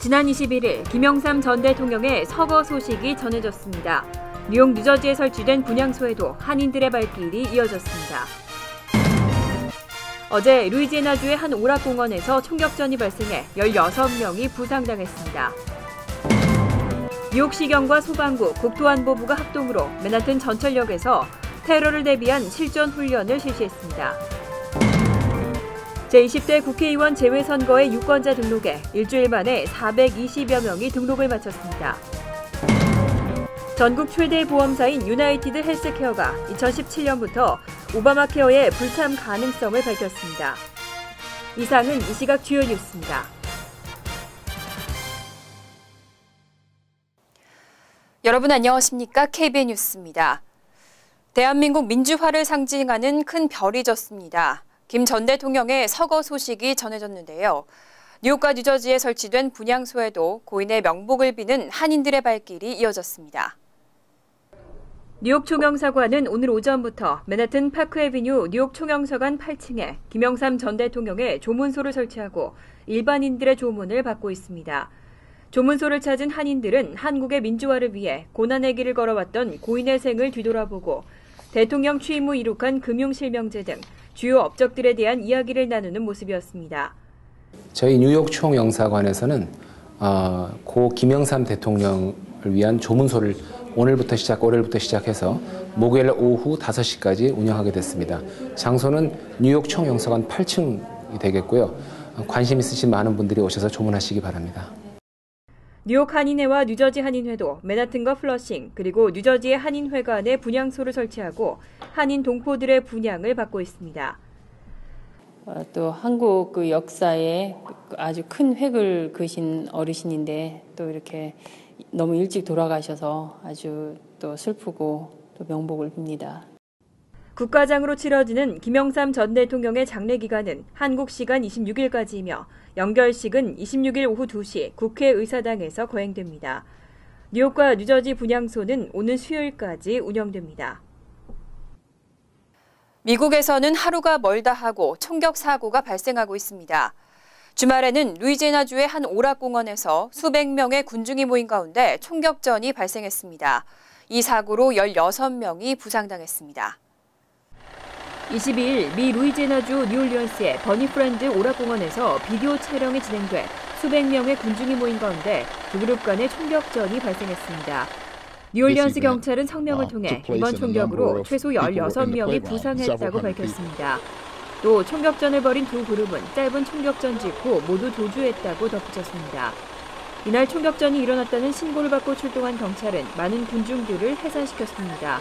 지난 21일 김영삼 전 대통령의 서거 소식이 전해졌습니다. 뉴욕 뉴저지에 설치된 분향소에도 한인들의 발길이 이어졌습니다. 어제 루이지애나주의 한 오락공원에서 총격전이 발생해 16명이 부상당했습니다. 뉴욕시경과 소방부, 국토안보부가 합동으로 맨하튼 전철역에서 테러를 대비한 실전 훈련을 실시했습니다. 제20대 국회의원 재외선거의 유권자 등록에 일주일 만에 420여 명이 등록을 마쳤습니다. 전국 최대 보험사인 유나이티드 헬스케어가 2017년부터 오바마 케어의 불참 가능성을 밝혔습니다. 이상은 이 시각 주요 뉴스입니다. 여러분 안녕하십니까? KBN 뉴스입니다. 대한민국 민주화를 상징하는 큰 별이 졌습니다. 김 전 대통령의 서거 소식이 전해졌는데요. 뉴욕과 뉴저지에 설치된 분향소에도 고인의 명복을 비는 한인들의 발길이 이어졌습니다. 뉴욕 총영사관은 오늘 오전부터 맨하튼 파크 애비뉴 뉴욕 총영사관 8층에 김영삼 전 대통령의 조문소를 설치하고 일반인들의 조문을 받고 있습니다. 조문소를 찾은 한인들은 한국의 민주화를 위해 고난의 길을 걸어왔던 고인의 생을 뒤돌아보고 대통령 취임 후 이룩한 금융실명제 등 주요 업적들에 대한 이야기를 나누는 모습이었습니다. 저희 뉴욕 총영사관에서는 고 김영삼 대통령을 위한 조문소를 월요일부터 시작해서 목요일 오후 5시까지 운영하게 됐습니다. 장소는 뉴욕 총영사관 8층이 되겠고요. 관심 있으신 많은 분들이 오셔서 조문하시기 바랍니다. 뉴욕 한인회와 뉴저지 한인회도 맨하튼과 플러싱 그리고 뉴저지의 한인회관에 분향소를 설치하고 한인 동포들의 분향을 받고 있습니다. 또 한국 그 역사에 아주 큰 획을 그으신 어르신인데 또 이렇게 너무 일찍 돌아가셔서 아주 또 슬프고 또 명복을 빕니다. 국가장으로 치러지는 김영삼 전 대통령의 장례 기간은 한국 시간 26일까지이며 연결식은 26일 오후 2시 국회의사당에서 거행됩니다. 뉴욕과 뉴저지 분향소는 오는 수요일까지 운영됩니다. 미국에서는 하루가 멀다 하고 총격 사고가 발생하고 있습니다. 주말에는 루이지애나주의 한 오락공원에서 수백 명의 군중이 모인 가운데 총격전이 발생했습니다. 이 사고로 16명이 부상당했습니다. 22일 미 루이지애나주 뉴올리언스의 버니프랜드 오락공원에서 비디오 촬영이 진행돼 수백 명의 군중이 모인 가운데 두 그룹 간의 총격전이 발생했습니다. 뉴올리언스 경찰은 성명을 통해 이번 총격으로 최소 16명이 부상했다고 밝혔습니다. 또 총격전을 벌인 두 그룹은 짧은 총격전 직후 모두 도주했다고 덧붙였습니다. 이날 총격전이 일어났다는 신고를 받고 출동한 경찰은 많은 군중들을 해산시켰습니다.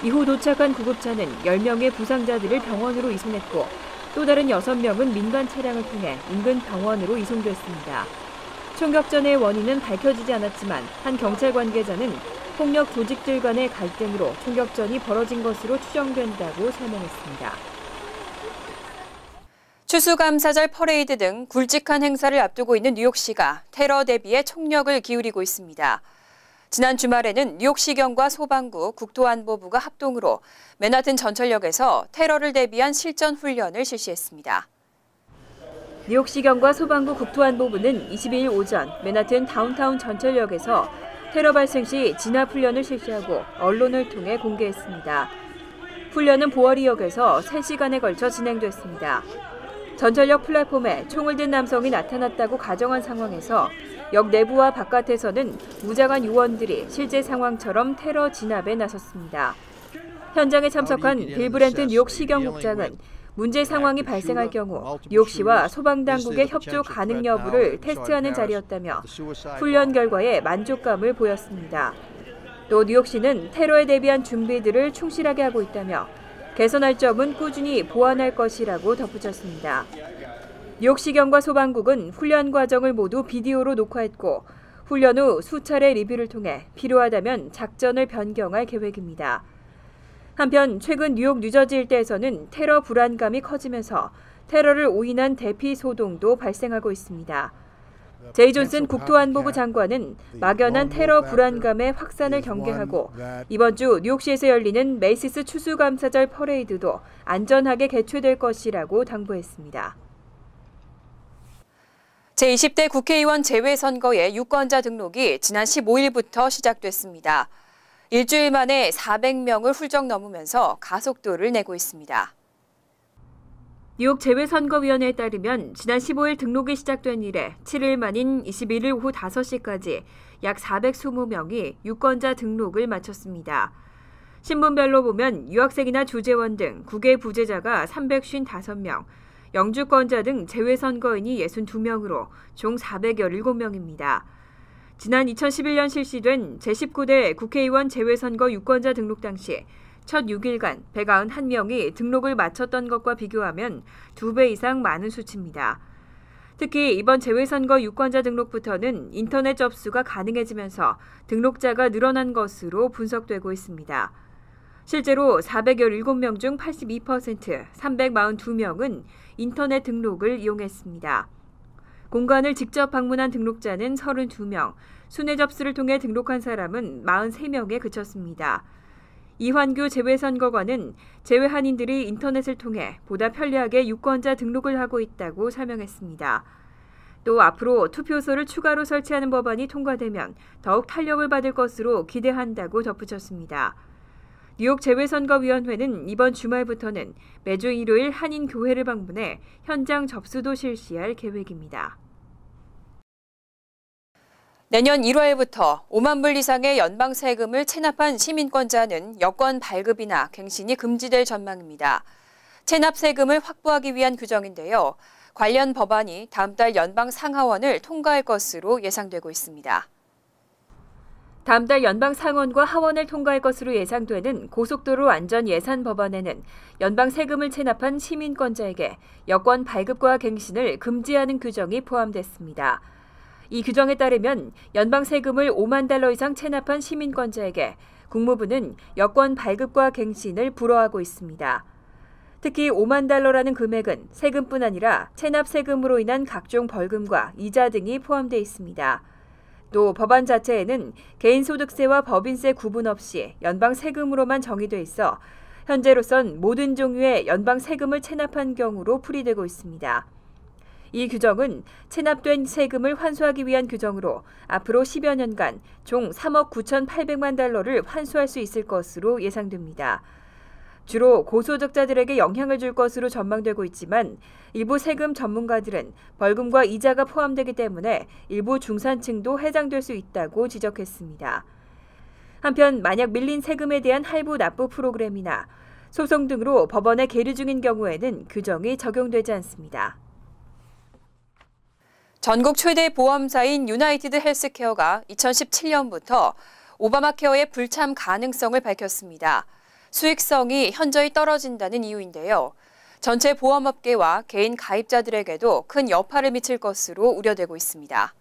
이후 도착한 구급차는 10명의 부상자들을 병원으로 이송했고 또 다른 6명은 민간 차량을 통해 인근 병원으로 이송됐습니다. 총격전의 원인은 밝혀지지 않았지만 한 경찰 관계자는 폭력 조직들 간의 갈등으로 총격전이 벌어진 것으로 추정된다고 설명했습니다. 추수감사절 퍼레이드 등 굵직한 행사를 앞두고 있는 뉴욕시가 테러 대비에 총력을 기울이고 있습니다. 지난 주말에는 뉴욕시경과 소방부, 국토안보부가 합동으로 맨하튼 전철역에서 테러를 대비한 실전 훈련을 실시했습니다. 뉴욕시경과 소방부, 국토안보부는 22일 오전 맨하튼 다운타운 전철역에서 테러 발생 시 진압 훈련을 실시하고 언론을 통해 공개했습니다. 훈련은 보어리역에서 3시간에 걸쳐 진행됐습니다. 전철역 플랫폼에 총을 든 남성이 나타났다고 가정한 상황에서 역 내부와 바깥에서는 무장한 요원들이 실제 상황처럼 테러 진압에 나섰습니다. 현장에 참석한 빌 브렌트 뉴욕시경국장은 문제 상황이 발생할 경우 뉴욕시와 소방당국의 협조 가능 여부를 테스트하는 자리였다며 훈련 결과에 만족감을 보였습니다. 또 뉴욕시는 테러에 대비한 준비들을 충실하게 하고 있다며 개선할 점은 꾸준히 보완할 것이라고 덧붙였습니다. 뉴욕시경과 소방국은 훈련 과정을 모두 비디오로 녹화했고 훈련 후 수차례 리뷰를 통해 필요하다면 작전을 변경할 계획입니다. 한편 최근 뉴욕 뉴저지 일대에서는 테러 불안감이 커지면서 테러를 오인한 대피 소동도 발생하고 있습니다. 제이 존슨 국토안보부 장관은 막연한 테러 불안감의 확산을 경계하고 이번 주 뉴욕시에서 열리는 메이시스 추수감사절 퍼레이드도 안전하게 개최될 것이라고 당부했습니다. 제20대 국회의원 재외선거의 유권자 등록이 지난 15일부터 시작됐습니다. 일주일 만에 400명을 훌쩍 넘으면서 가속도를 내고 있습니다. 뉴욕 재외선거위원회에 따르면 지난 15일 등록이 시작된 이래 7일 만인 21일 오후 5시까지 약 420명이 유권자 등록을 마쳤습니다. 신분별로 보면 유학생이나 주재원 등 국외 부재자가 355명, 영주권자 등 재외선거인이 62명으로 총 417명입니다. 지난 2011년 실시된 제19대 국회의원 재외선거 유권자 등록 당시 첫 6일간 191명이 등록을 마쳤던 것과 비교하면 2배 이상 많은 수치입니다. 특히 이번 재외선거 유권자 등록부터는 인터넷 접수가 가능해지면서 등록자가 늘어난 것으로 분석되고 있습니다. 실제로 417명 중 82%, 342명은 인터넷 등록을 이용했습니다. 공관을 직접 방문한 등록자는 32명, 순회 접수를 통해 등록한 사람은 43명에 그쳤습니다. 이환규 재외선거관은 재외한인들이 인터넷을 통해 보다 편리하게 유권자 등록을 하고 있다고 설명했습니다. 또 앞으로 투표소를 추가로 설치하는 법안이 통과되면 더욱 탄력을 받을 것으로 기대한다고 덧붙였습니다. 뉴욕 재외선거위원회는 이번 주말부터는 매주 일요일 한인 교회를 방문해 현장 접수도 실시할 계획입니다. 내년 1월부터 5만 불 이상의 연방 세금을 체납한 시민권자는 여권 발급이나 갱신이 금지될 전망입니다. 체납 세금을 확보하기 위한 규정인데요. 관련 법안이 다음 달 연방 상하원을 통과할 것으로 예상되고 있습니다. 다음 달 연방 상원과 하원을 통과할 것으로 예상되는 고속도로 안전 예산 법안에는 연방 세금을 체납한 시민권자에게 여권 발급과 갱신을 금지하는 규정이 포함됐습니다. 이 규정에 따르면 연방 세금을 5만 달러 이상 체납한 시민권자에게 국무부는 여권 발급과 갱신을 불허하고 있습니다. 특히 5만 달러라는 금액은 세금뿐 아니라 체납 세금으로 인한 각종 벌금과 이자 등이 포함되어 있습니다. 또 법안 자체에는 개인소득세와 법인세 구분 없이 연방 세금으로만 정의돼 있어 현재로선 모든 종류의 연방 세금을 체납한 경우로 풀이되고 있습니다. 이 규정은 체납된 세금을 환수하기 위한 규정으로 앞으로 10여 년간 총 3억 9,800만 달러를 환수할 수 있을 것으로 예상됩니다. 주로 고소득자들에게 영향을 줄 것으로 전망되고 있지만 일부 세금 전문가들은 벌금과 이자가 포함되기 때문에 일부 중산층도 해당될 수 있다고 지적했습니다. 한편 만약 밀린 세금에 대한 할부 납부 프로그램이나 소송 등으로 법원에 계류 중인 경우에는 규정이 적용되지 않습니다. 전국 최대 보험사인 유나이티드 헬스케어가 2017년부터 오바마 케어의 불참 가능성을 밝혔습니다. 수익성이 현저히 떨어진다는 이유인데요. 전체 보험업계와 개인 가입자들에게도 큰 여파를 미칠 것으로 우려되고 있습니다.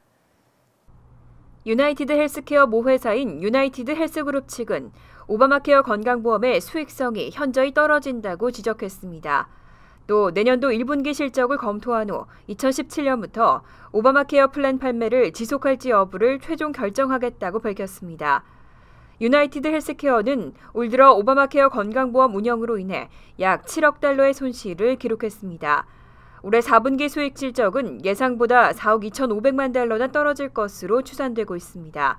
유나이티드 헬스케어 모회사인 유나이티드 헬스그룹 측은 오바마 케어 건강보험의 수익성이 현저히 떨어진다고 지적했습니다. 또 내년도 1분기 실적을 검토한 후 2017년부터 오바마 케어 플랜 판매를 지속할지 여부를 최종 결정하겠다고 밝혔습니다. 유나이티드 헬스케어는 올 들어 오바마 케어 건강보험 운영으로 인해 약 7억 달러의 손실을 기록했습니다. 올해 4분기 수익 실적은 예상보다 4억 2,500만 달러나 떨어질 것으로 추산되고 있습니다.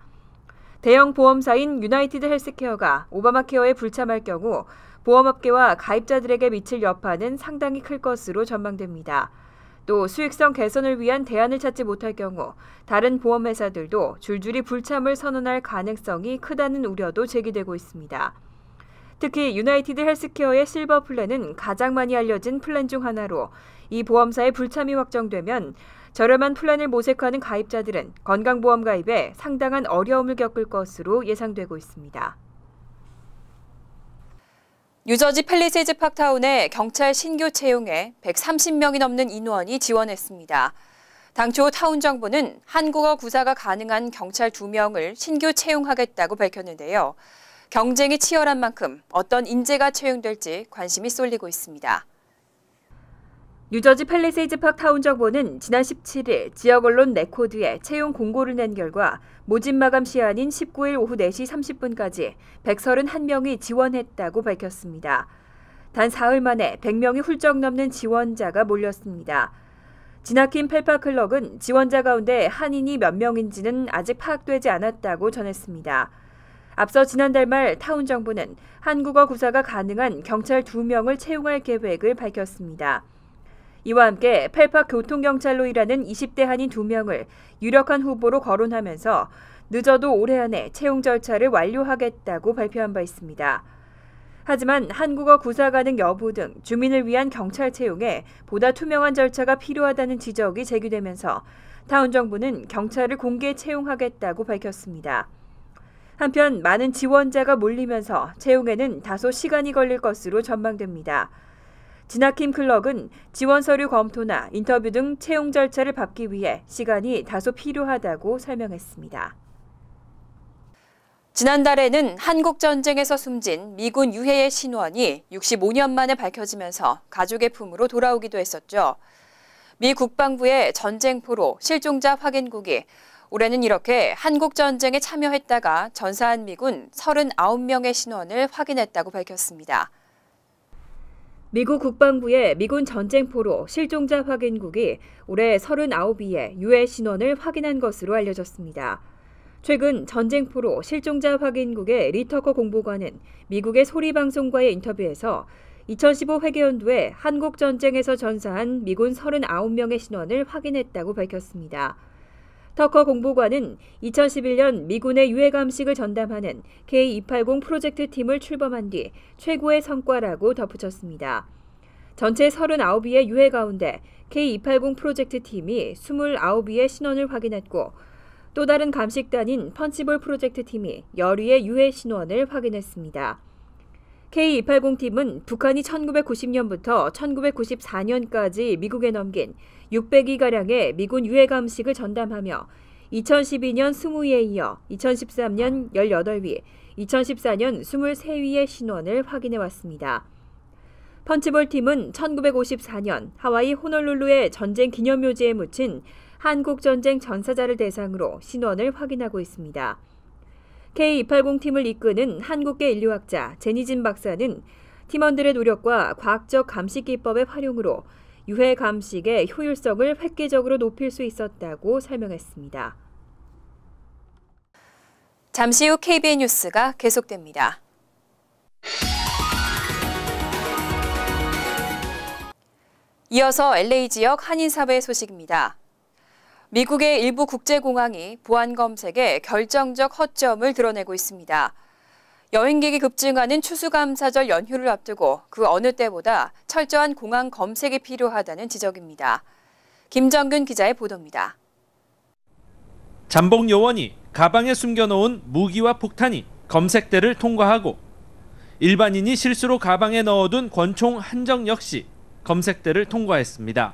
대형 보험사인 유나이티드 헬스케어가 오바마 케어에 불참할 경우 보험업계와 가입자들에게 미칠 여파는 상당히 클 것으로 전망됩니다. 또 수익성 개선을 위한 대안을 찾지 못할 경우 다른 보험회사들도 줄줄이 불참을 선언할 가능성이 크다는 우려도 제기되고 있습니다. 특히 유나이티드 헬스케어의 실버 플랜은 가장 많이 알려진 플랜 중 하나로 이 보험사의 불참이 확정되면 저렴한 플랜을 모색하는 가입자들은 건강보험 가입에 상당한 어려움을 겪을 것으로 예상되고 있습니다. 뉴저지 팰리세이즈 파크타운에 경찰 신규 채용에 130명이 넘는 인원이 지원했습니다. 당초 타운 정부는 한국어 구사가 가능한 경찰 2명을 신규 채용하겠다고 밝혔는데요. 경쟁이 치열한 만큼 어떤 인재가 채용될지 관심이 쏠리고 있습니다. 뉴저지 팰리세이즈 파크타운 정부는 지난 17일 지역 언론 레코드에 채용 공고를 낸 결과 모집 마감 시한인 19일 오후 4시 30분까지 131명이 지원했다고 밝혔습니다. 단 사흘 만에 100명이 훌쩍 넘는 지원자가 몰렸습니다. 지나킴 펠파클럭은 지원자 가운데 한인이 몇 명인지는 아직 파악되지 않았다고 전했습니다. 앞서 지난달 말 타운 정부는 한국어 구사가 가능한 경찰 2명을 채용할 계획을 밝혔습니다. 이와 함께 펠파 교통경찰로 일하는 20대 한인 2명을 유력한 후보로 거론하면서 늦어도 올해 안에 채용 절차를 완료하겠다고 발표한 바 있습니다. 하지만 한국어 구사 가능 여부 등 주민을 위한 경찰 채용에 보다 투명한 절차가 필요하다는 지적이 제기되면서 타운 정부는 경찰을 공개 채용하겠다고 밝혔습니다. 한편 많은 지원자가 몰리면서 채용에는 다소 시간이 걸릴 것으로 전망됩니다. 지나킴 클럭은 지원 서류 검토나 인터뷰 등 채용 절차를 밟기 위해 시간이 다소 필요하다고 설명했습니다. 지난달에는 한국전쟁에서 숨진 미군 유해의 신원이 65년 만에 밝혀지면서 가족의 품으로 돌아오기도 했었죠. 미 국방부의 전쟁포로 실종자 확인국이 올해는 이렇게 한국전쟁에 참여했다가 전사한 미군 39명의 신원을 확인했다고 밝혔습니다. 미국 국방부의 미군 전쟁포로 실종자 확인국이 올해 39위의 유해 신원을 확인한 것으로 알려졌습니다. 최근 전쟁포로 실종자 확인국의 리터커 공보관은 미국의 소리방송과의 인터뷰에서 2015 회계연도에 한국전쟁에서 전사한 미군 39명의 신원을 확인했다고 밝혔습니다. 터커 공보관은 2011년 미군의 유해 감식을 전담하는 K280 프로젝트 팀을 출범한 뒤 최고의 성과라고 덧붙였습니다. 전체 39위의 유해 가운데 K280 프로젝트 팀이 29위의 신원을 확인했고 또 다른 감식단인 펀치볼 프로젝트 팀이 10위의 유해 신원을 확인했습니다. K280 팀은 북한이 1990년부터 1994년까지 미국에 넘긴 600위가량의 미군 유해 감식을 전담하며 2012년 20위에 이어 2013년 18위, 2014년 23위의 신원을 확인해왔습니다. 펀치볼 팀은 1954년 하와이 호놀룰루의 전쟁 기념묘지에 묻힌 한국전쟁 전사자를 대상으로 신원을 확인하고 있습니다. K280 팀을 이끄는 한국계 인류학자 제니진 박사는 팀원들의 노력과 과학적 감식 기법의 활용으로 유해 감식의 효율성을 획기적으로 높일 수 있었다고 설명했습니다. 잠시 후 KBN 뉴스가 계속됩니다. 이어서 LA 지역 한인사회 소식입니다. 미국의 일부 국제공항이 보안 검색에 결정적 허점을 드러내고 있습니다. 여행객이 급증하는 추수감사절 연휴를 앞두고 그 어느 때보다 철저한 공항 검색이 필요하다는 지적입니다. 김정균 기자의 보도입니다. 잠복 요원이 가방에 숨겨놓은 무기와 폭탄이 검색대를 통과하고 일반인이 실수로 가방에 넣어둔 권총 한 정 역시 검색대를 통과했습니다.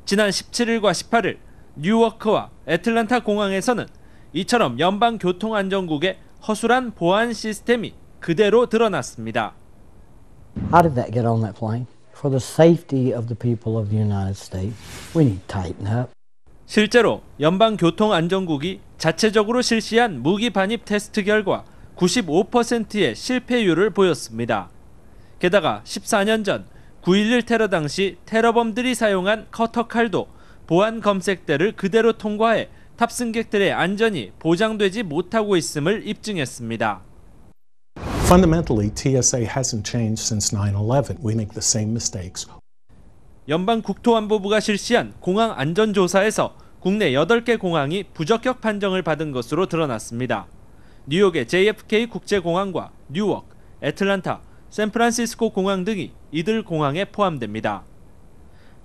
지난 17일과 18일 뉴워크와 애틀랜타 공항에서는 이처럼 연방교통안전국의 허술한 보안 시스템이 그대로 드러났습니다. How did that get on that plane? For the safety of the people of the United States, we need to tighten up. 실제로 연방교통안전국이 자체적으로 실시한 무기 반입 테스트 결과 95%의 실패율을 보였습니다. 게다가 14년 전 9.11 테러 당시 테러범들이 사용한 커터칼도 보안 검색대를 그대로 통과해 탑승객들의 안전이 보장되지 못하고 있음을 입증했습니다. Fundamentally, TSA hasn't changed since 9/11. We make the same mistakes. 연방국토안보부가 실시한 공항 안전조사에서 국내 8개 공항이 부적격 판정을 받은 것으로 드러났습니다. 뉴욕의 JFK 국제공항과 뉴워크, 애틀랜타, 샌프란시스코 공항 등이 이들 공항에 포함됩니다.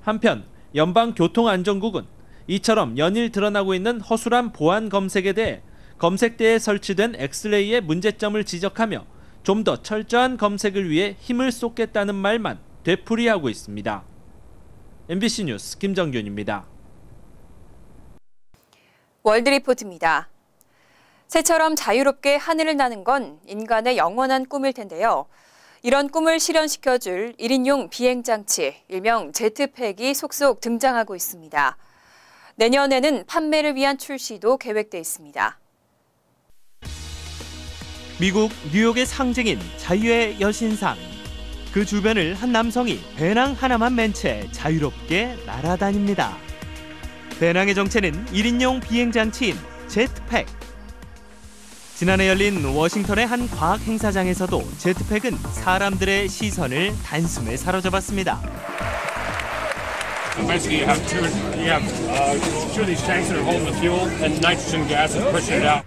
한편 연방교통안전국은 이처럼 연일 드러나고 있는 허술한 보안 검색에 대해 검색대에 설치된 엑스레이의 문제점을 지적하며 좀 더 철저한 검색을 위해 힘을 쏟겠다는 말만 되풀이하고 있습니다. MBC 뉴스 김정균입니다. 월드리포트입니다. 새처럼 자유롭게 하늘을 나는 건 인간의 영원한 꿈일 텐데요. 이런 꿈을 실현시켜줄 1인용 비행장치, 일명 제트팩이 속속 등장하고 있습니다. 내년에는 판매를 위한 출시도 계획돼 있습니다. 미국 뉴욕의 상징인 자유의 여신상. 그 주변을 한 남성이 배낭 하나만 맨 채 자유롭게 날아다닙니다. 배낭의 정체는 1인용 비행장치인 제트팩. 지난해 열린 워싱턴의 한 과학 행사장에서도 제트팩은 사람들의 시선을 단숨에 사로잡았습니다. Basically, you have two of these tanks that are holding the fuel, and nitrogen gas is pushing it out.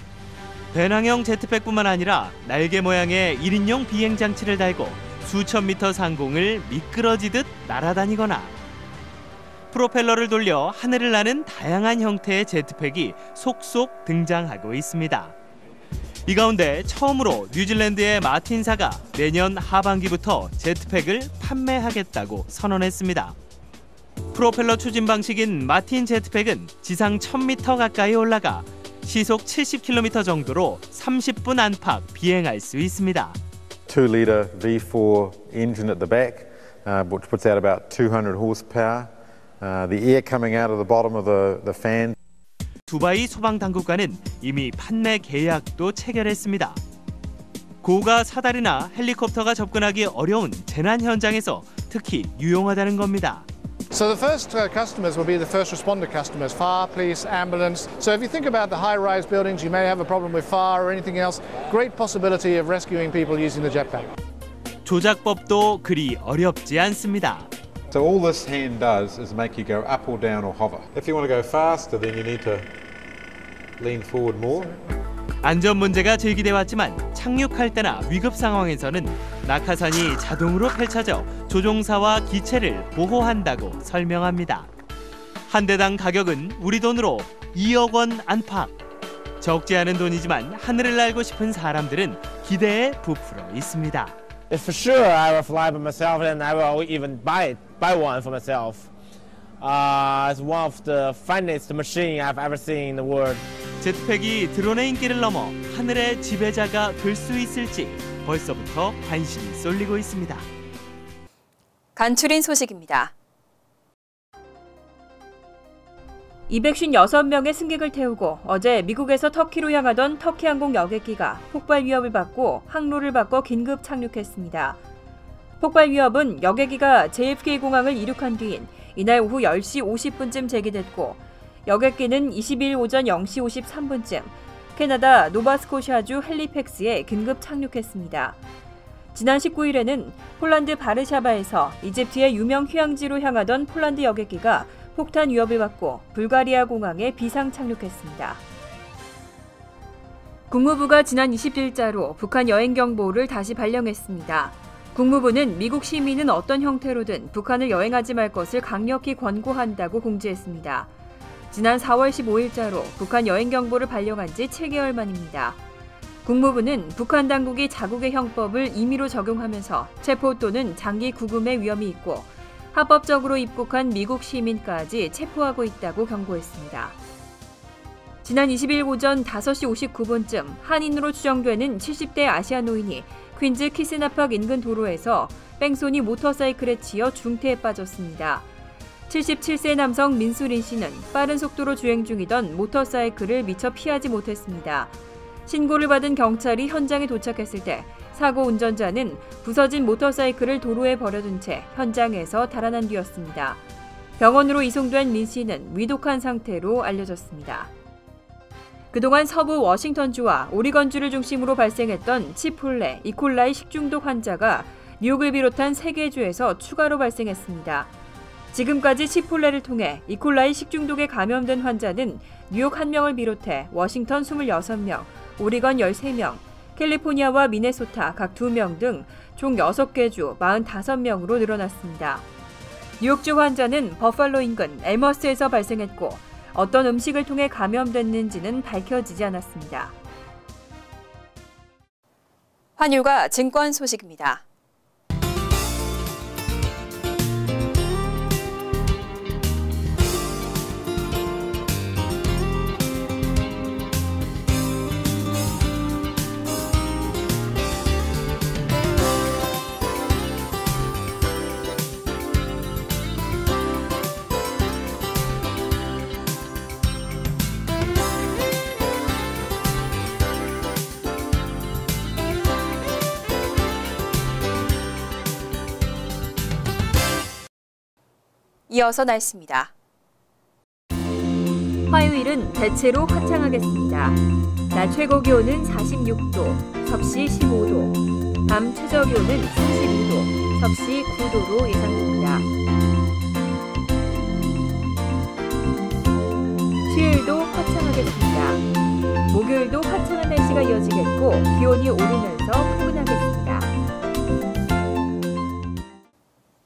배낭형 제트팩뿐만 아니라 날개 모양의 1인용 비행장치를 달고 수천 미터 상공을 미끄러지듯 날아다니거나 프로펠러를 돌려 하늘을 나는 다양한 형태의 제트팩이 속속 등장하고 있습니다. 이 가운데 처음으로 뉴질랜드의 마틴사가 내년 하반기부터 제트팩을 판매하겠다고 선언했습니다. 프로펠러 추진 방식인 마틴 제트팩은 지상 1000m 가까이 올라가 시속 70km 정도로 30분 안팎 비행할 수 있습니다. 2-litre V4 engine at the back, which puts out about 200 horsepower. The air coming out of the bottom of the fan. 두바이 소방당국과는 이미 판매 계약도 체결했습니다. 고가 사다리나 헬리콥터가 접근하기 어려운 재난 현장에서 특히 유용하다는 겁니다. So the first customers will be the first responder customers, fire, police, ambulance. So if you think about the high-rise buildings, you may have a problem with fire or anything else. Great possibility of rescuing people using the jetpack. 조작법도 그리 어렵지 않습니다. So all this hand does is make you go up or down or hover. If you want to go faster, then you need to lean forward more. 안전 문제가 제기돼 왔지만 착륙할 때나 위급 상황에서는 낙하산이 자동으로 펼쳐져 조종사와 기체를 보호한다고 설명합니다. 한 대당 가격은 우리 돈으로 2억 원 안팎. 적지 않은 돈이지만 하늘을 날고 싶은 사람들은 기대에 부풀어 있습니다. If for sure I will fly by myself, then I will even buy one for myself. It's one of the finest machine I've ever seen in the world. 제트팩이 드론의 인기를 넘어 하늘의 지배자가 될 수 있을지 벌써부터 관심이 쏠리고 있습니다. 간추린 소식입니다. 256명의 승객을 태우고 어제 미국에서 터키로 향하던 터키 항공 여객기가 폭발 위협을 받고 항로를 바꿔 긴급 착륙했습니다. 폭발 위협은 여객기가 JFK 공항을 이륙한 뒤인 이날 오후 10시 50분쯤 제기됐고 여객기는 22일 오전 0시 53분쯤 캐나다 노바스코샤주 헬리팩스에 긴급 착륙했습니다. 지난 19일에는 폴란드 바르샤바에서 이집트의 유명 휴양지로 향하던 폴란드 여객기가 폭탄 위협을 받고 불가리아 공항에 비상 착륙했습니다. 국무부가 지난 20일자로 북한 여행 경보를 다시 발령했습니다. 국무부는 미국 시민은 어떤 형태로든 북한을 여행하지 말 것을 강력히 권고한다고 공지했습니다. 지난 4월 15일자로 북한 여행 경보를 발령한 지 7개월 만입니다. 국무부는 북한 당국이 자국의 형법을 임의로 적용하면서 체포 또는 장기 구금의 위험이 있고 합법적으로 입국한 미국 시민까지 체포하고 있다고 경고했습니다. 지난 20일 오전 5시 59분쯤 한인으로 추정되는 70대 아시아 노인이 퀸즈 키스나팍 인근 도로에서 뺑소니 모터사이클에 치여 중태에 빠졌습니다. 77세 남성 민수린 씨는 빠른 속도로 주행 중이던 모터사이클을 미처 피하지 못했습니다. 신고를 받은 경찰이 현장에 도착했을 때 사고 운전자는 부서진 모터사이클을 도로에 버려둔 채 현장에서 달아난 뒤였습니다. 병원으로 이송된 민 씨는 위독한 상태로 알려졌습니다. 그동안 서부 워싱턴주와 오리건주를 중심으로 발생했던 치폴레, 이콜라이 식중독 환자가 뉴욕을 비롯한 3개 주에서 추가로 발생했습니다. 지금까지 치폴레를 통해 이콜라이 식중독에 감염된 환자는 뉴욕 1명을 비롯해 워싱턴 26명, 오리건 13명, 캘리포니아와 미네소타 각 2명 등 총 6개 주 45명으로 늘어났습니다. 뉴욕주 환자는 버팔로 인근 엘머스에서 발생했고 어떤 음식을 통해 감염됐는지는 밝혀지지 않았습니다. 환율과 증권 소식입니다. 이어서 날씨입니다. 화요일은 대체로 화창하겠습니다. 낮 최고 기온은 46도, 섭씨 15도, 밤 최저 기온은 32도, 섭씨 9도로 예상됩니다. 수요일도 화창하겠습니다. 목요일도 화창한 날씨가 이어지겠고 기온이 오르면서 포근하겠습니다.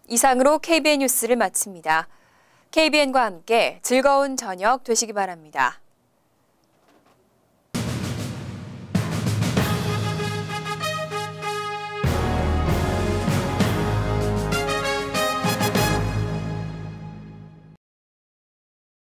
이상으로 KBN 뉴스를 마칩니다. KBN과 함께 즐거운 저녁 되시기 바랍니다.